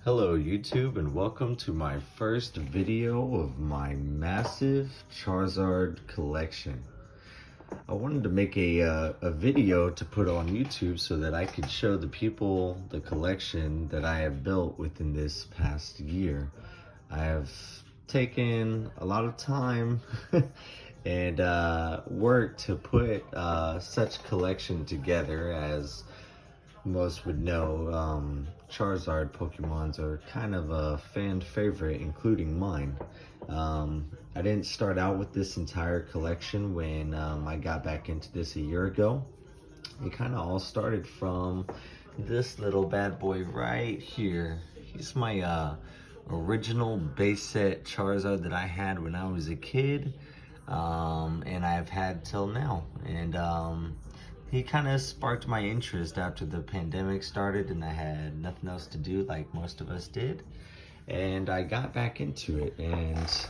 Hello YouTube, and welcome to my first video of my massive Charizard collection. I wanted to make a video to put on YouTube so that I could show the people the collection that I have built within this past year. I have taken a lot of time and work to put such collection together. As most would know, Charizard Pokemons are kind of a fan favorite, including mine. I didn't start out with this entire collection when I got back into this a year ago. It kind of all started from this little bad boy right here. He's my original base set Charizard that I had when I was a kid, and I've had till now. And he kind of sparked my interest after the pandemic started and I had nothing else to do like most of us did. And I got back into it, and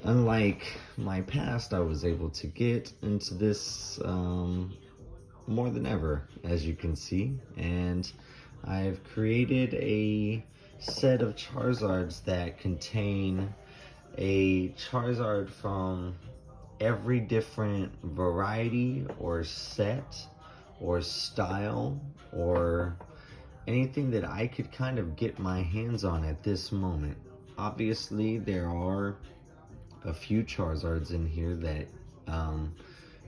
unlike my past, I was able to get into this more than ever, as you can see. And I've created a set of Charizards that contain a Charizard from every different variety or set or style or anything that I could kind of get my hands on at this moment. Obviously, there are a few Charizards in here that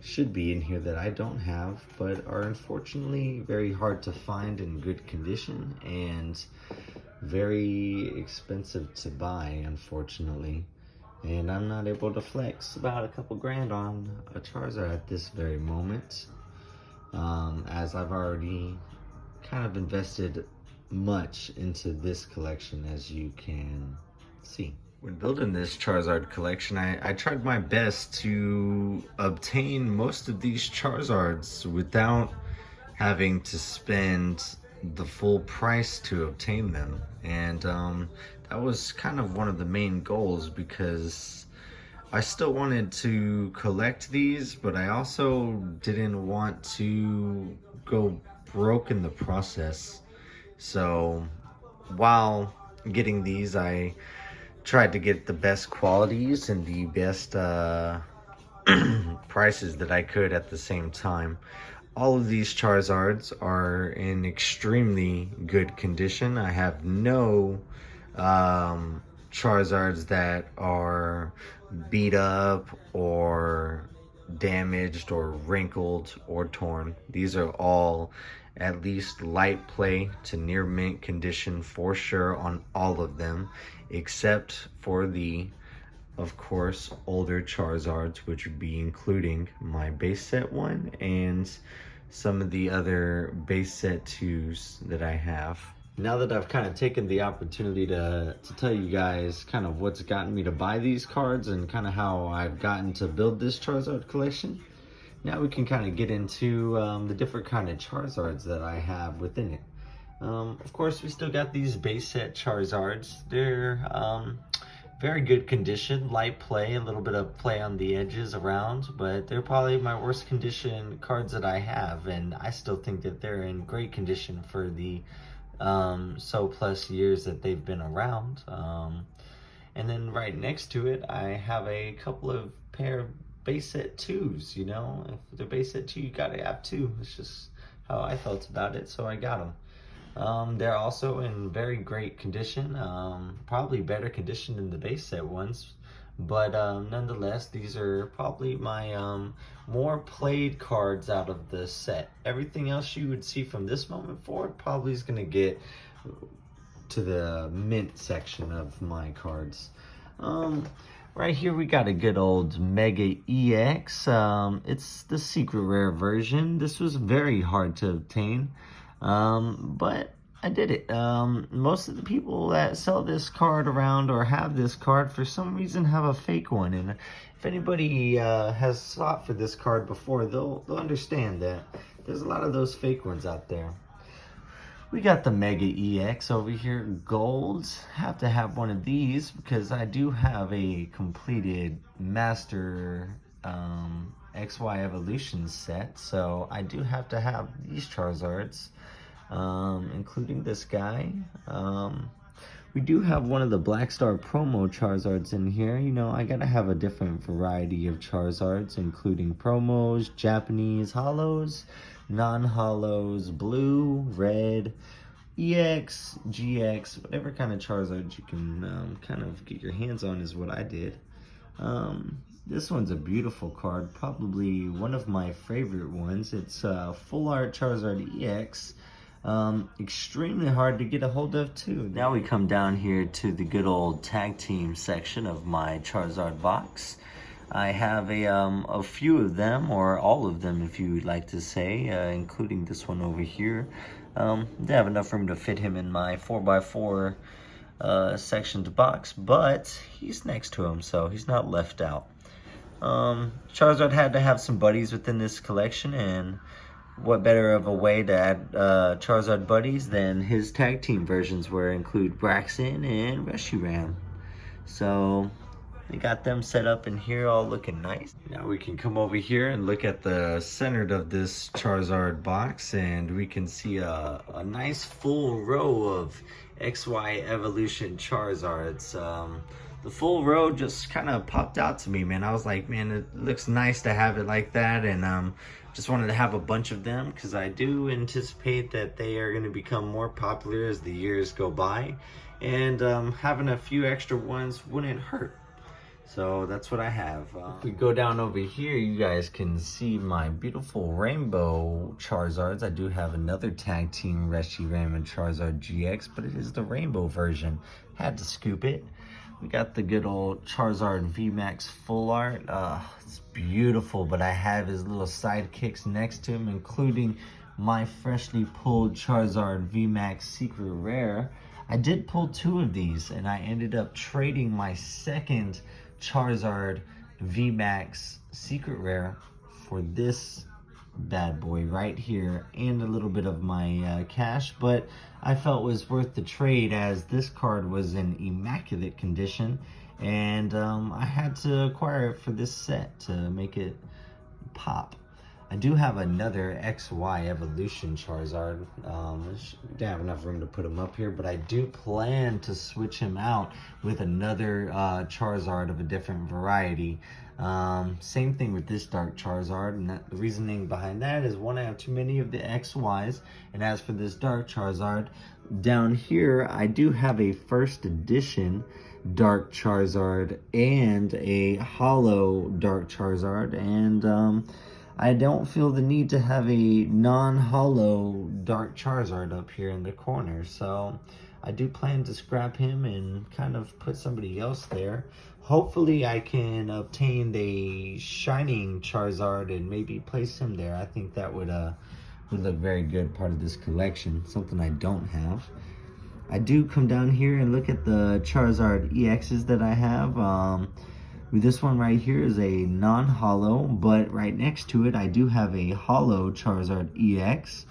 should be in here that I don't have, but are unfortunately very hard to find in good condition and very expensive to buy, unfortunately. And I'm not able to flex about a couple grand on a Charizard at this very moment, as I've already kind of invested much into this collection, as you can see. When building this Charizard collection, I tried my best to obtain most of these Charizards without having to spend the full price to obtain them. And that was kind of one of the main goals, because I still wanted to collect these, but I also didn't want to go broke in the process. So while getting these, I tried to get the best qualities and the best prices that I could at the same time. All of these Charizards are in extremely good condition. I have no Charizards that are beat up or damaged or wrinkled or torn. These are all at least light play to near mint condition for sure on all of them, except for the, of course, older Charizards, which would be including my base set one and some of the other base set 2s that I have. Now that I've kind of taken the opportunity to tell you guys kind of what's gotten me to buy these cards and kind of how I've gotten to build this Charizard collection, now we can kind of get into the different kind of Charizards that I have within it. Of course, we still got these base set Charizards. They're very good condition, light play, a little bit of play on the edges around, but they're probably my worst condition cards that I have, and I still think that they're in great condition for the so plus years that they've been around. And then right next to it, I have a couple of pair of base set 2s. You know, if they're base set 2, you gotta have 2. It's just how I felt about it, so I got them. They're also in very great condition, probably better condition than the base set ones, but nonetheless, these are probably my more played cards out of the set. Everything else you would see from this moment forward probably is going to get to the mint section of my cards. Right here we got a good old Mega EX. It's the secret rare version. This was very hard to obtain. But I did it. Most of the people that sell this card around or have this card for some reason have a fake one, and if anybody has sought for this card before, they'll understand that there's a lot of those fake ones out there. We got the Mega EX over here, gold. Have to have one of these because I do have a completed Master XY Evolution set, so I do have to have these Charizards. including this guy. We do have one of the Black Star promo Charizards in here. You know, I gotta have a different variety of Charizards, including promos, Japanese holos, non-holos, blue, red, EX, GX, whatever kind of Charizard you can kind of get your hands on is what I did. This one's a beautiful card, probably one of my favorite ones. It's Full Art Charizard EX. Extremely hard to get a hold of too. Now we come down here to the good old tag team section of my Charizard box. I have a few of them, or all of them if you would like to say, including this one over here. They have enough room to fit him in my 4x4 sectioned box, but he's next to him, so he's not left out. Charizard had to have some buddies within this collection, and what better of a way to add Charizard buddies than his tag team versions, where include Braxton and Reshiram. So they got them set up in here, all looking nice. Now we can come over here and look at the center of this Charizard box, and we can see a nice full row of XY Evolution Charizards. The full row just kind of popped out to me, man. I was like, man, it looks nice to have it like that, and just wanted to have a bunch of them because I do anticipate that they are going to become more popular as the years go by, and having a few extra ones wouldn't hurt. So that's what I have. If we go down over here, you guys can see my beautiful rainbow Charizards. I do have another tag team Reshiram and Charizard GX, but it is the rainbow version. Had to scoop it. We got the good old Charizard VMAX Full Art. It's beautiful, but I have his little sidekicks next to him, including my freshly pulled Charizard VMAX Secret Rare. I did pull two of these, and I ended up trading my second Charizard VMAX Secret Rare for this bad boy right here, and a little bit of my cash, but I felt it was worth the trade as this card was in immaculate condition, and I had to acquire it for this set to make it pop. I do have another XY Evolution Charizard. Didn't have enough room to put him up here, but I do plan to switch him out with another Charizard of a different variety. Same thing with this Dark Charizard, and the reasoning behind that is, one, I have too many of the XYs, and as for this Dark Charizard, down here I do have a first edition Dark Charizard and a holo Dark Charizard, and I don't feel the need to have a non-holo Dark Charizard up here in the corner, so I do plan to scrap him and kind of put somebody else there. Hopefully I can obtain the Shining Charizard and maybe place him there. I think that would look very good, part of this collection, something I don't have. I do come down here and look at the Charizard EXs that I have. This one right here is a non-holo, but right next to it I do have a holo Charizard EX,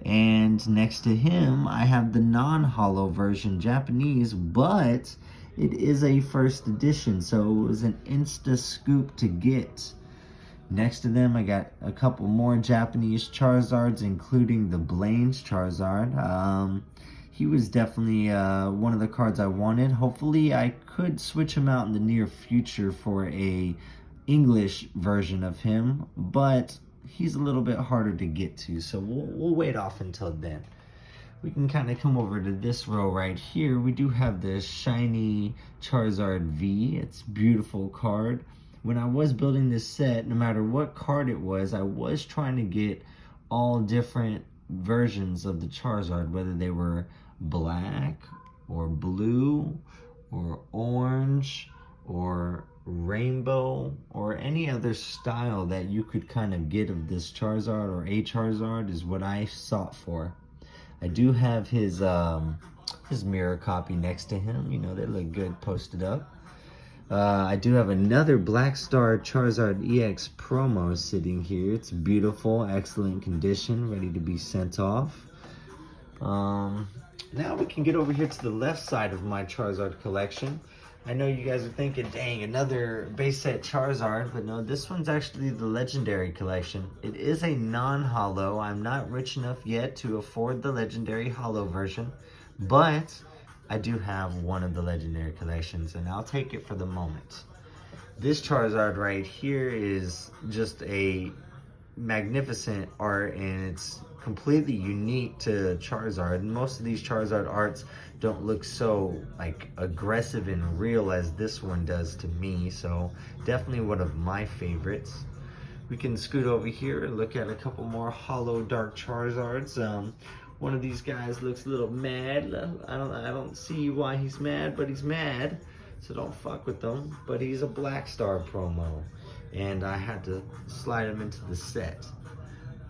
and next to him I have the non-holo version Japanese, but it is a first edition, so it was an insta scoop to get. Next to them I got a couple more Japanese Charizards, including the Blaine's Charizard. He was definitely one of the cards I wanted. Hopefully I could switch him out in the near future for a English version of him, but he's a little bit harder to get to, so we'll wait off until then. We can kind of come over to this row right here. We do have the shiny Charizard V. It's a beautiful card. When I was building this set, no matter what card it was, I was trying to get all different versions of the Charizard, whether they were black or blue or orange or rainbow or any other style that you could kind of get of this Charizard, or a Charizard, is what I sought for. I do have his mirror copy next to him. You know, they look good posted up. I do have another Black Star Charizard EX promo sitting here. It's beautiful, excellent condition, ready to be sent off. Now we can get over here to the left side of my Charizard collection. I know you guys are thinking, dang, another base set Charizard, but no, this one's actually the Legendary Collection. It is a non-holo. I'm not rich enough yet to afford the Legendary holo version, but I do have one of the Legendary Collections, and I'll take it for the moment. This Charizard right here is just a magnificent art, and it's completely unique to Charizard. Most of these Charizard arts don't look so like aggressive and real as this one does to me, so definitely one of my favorites. We can scoot over here and look at a couple more holo dark Charizards. One of these guys looks a little mad. I don't see why he's mad, but he's mad, so don't fuck with them. But he's a Black Star promo, and I had to slide him into the set.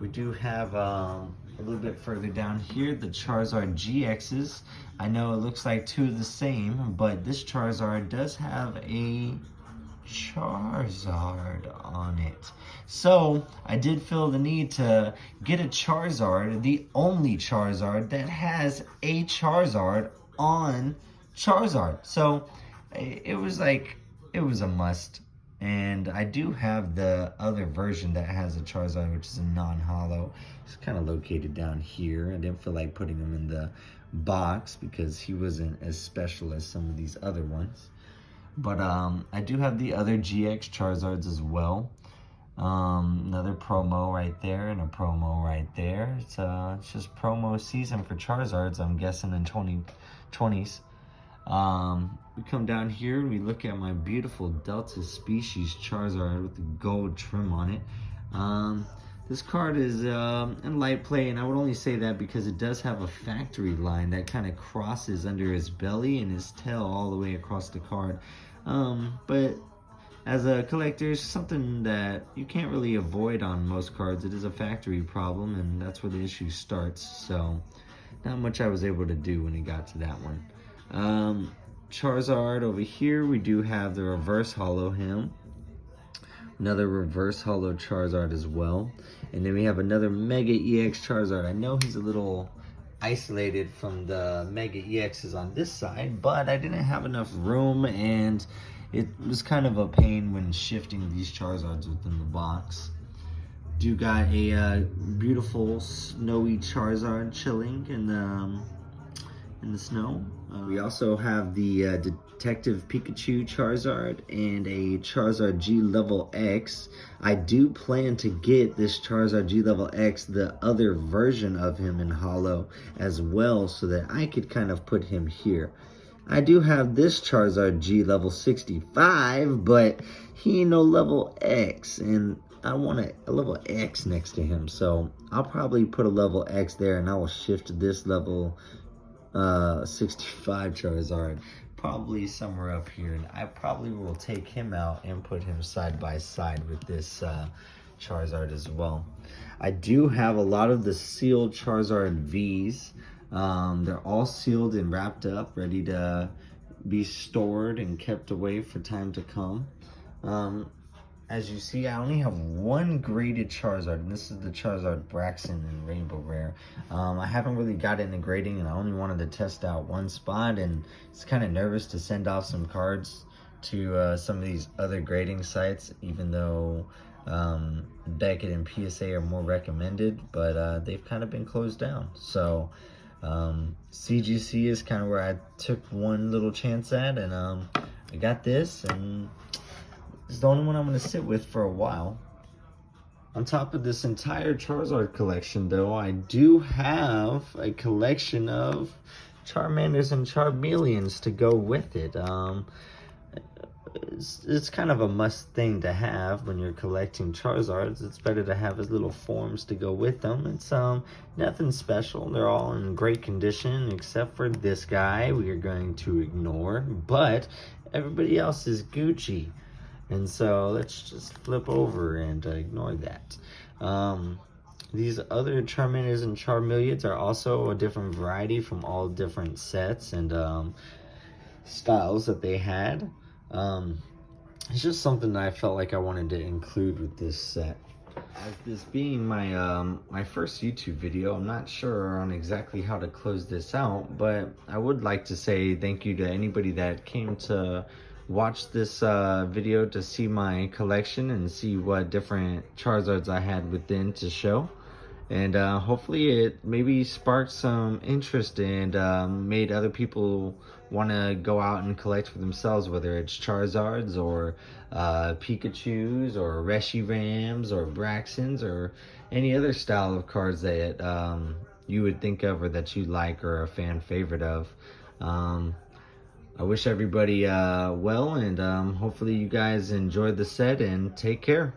We do have a little bit further down here the Charizard GXs. I know it looks like two of the same, but this Charizard does have a Charizard on it. So I did feel the need to get a Charizard, the only Charizard that has a Charizard on Charizard. So it was a must. And I do have the other version that has a Charizard, which is a non-holo. It's kind of located down here. I didn't feel like putting him in the box because he wasn't as special as some of these other ones. But I do have the other GX Charizards as well. Another promo right there and a promo right there. It's just promo season for Charizards, I'm guessing, in 2020s. We come down here and we look at my beautiful Delta Species Charizard with the gold trim on it. This card is in light play, and I would only say that because it does have a factory line that kind of crosses under his belly and his tail all the way across the card. But as a collector, it's something that you can't really avoid on most cards. It is a factory problem, and that's where the issue starts. So not much I was able to do when it got to that one. Charizard over here, we do have the reverse holo him. Another reverse holo Charizard as well. And then we have another Mega EX Charizard. I know he's a little isolated from the Mega EXs on this side, but I didn't have enough room, and it was kind of a pain when shifting these Charizards within the box. Do got a beautiful snowy Charizard chilling in the snow. We also have the Detective Pikachu Charizard and a Charizard G Level X. I do plan to get this Charizard G Level X, the other version of him in holo as well, so that I could kind of put him here. I do have this Charizard G Level 65, but he ain't no Level X, and I want a level X next to him, so I'll probably put a level X there, and I will shift this level 65 Charizard probably somewhere up here, and I probably will take him out and put him side by side with this Charizard as well. I do have a lot of the sealed Charizard V's. They're all sealed and wrapped up, ready to be stored and kept away for time to come. As you see, I only have one graded Charizard, and this is the Charizard Braxton in Rainbow Rare. I haven't really got into grading, and I only wanted to test out one spot, and it's kind of nervous to send off some cards to some of these other grading sites, even though Beckett and PSA are more recommended, but they've kind of been closed down. So CGC is kind of where I took one little chance at, and I got this, and it's the only one I'm going to sit with for a while. On top of this entire Charizard collection, though, I do have a collection of Charmanders and Charmeleons to go with it. It's kind of a must thing to have when you're collecting Charizards. It's better to have his little forms to go with them. It's nothing special. They're all in great condition except for this guy we are going to ignore, but everybody else is Gucci. And so let's just flip over and ignore that. These other Charmanders and Charmeleons are also a different variety from all different sets and styles that they had. It's just something that I felt like I wanted to include with this set. As this being my first YouTube video, I'm not sure on exactly how to close this out, but I would like to say thank you to anybody that came to watch this video to see my collection and see what different Charizards I had within to show. And hopefully it maybe sparked some interest and made other people want to go out and collect for themselves, whether it's Charizards or Pikachus or Reshirams or Braxtons or any other style of cards that you would think of or that you like or a fan favorite of. I wish everybody well, and hopefully you guys enjoyed the set and take care.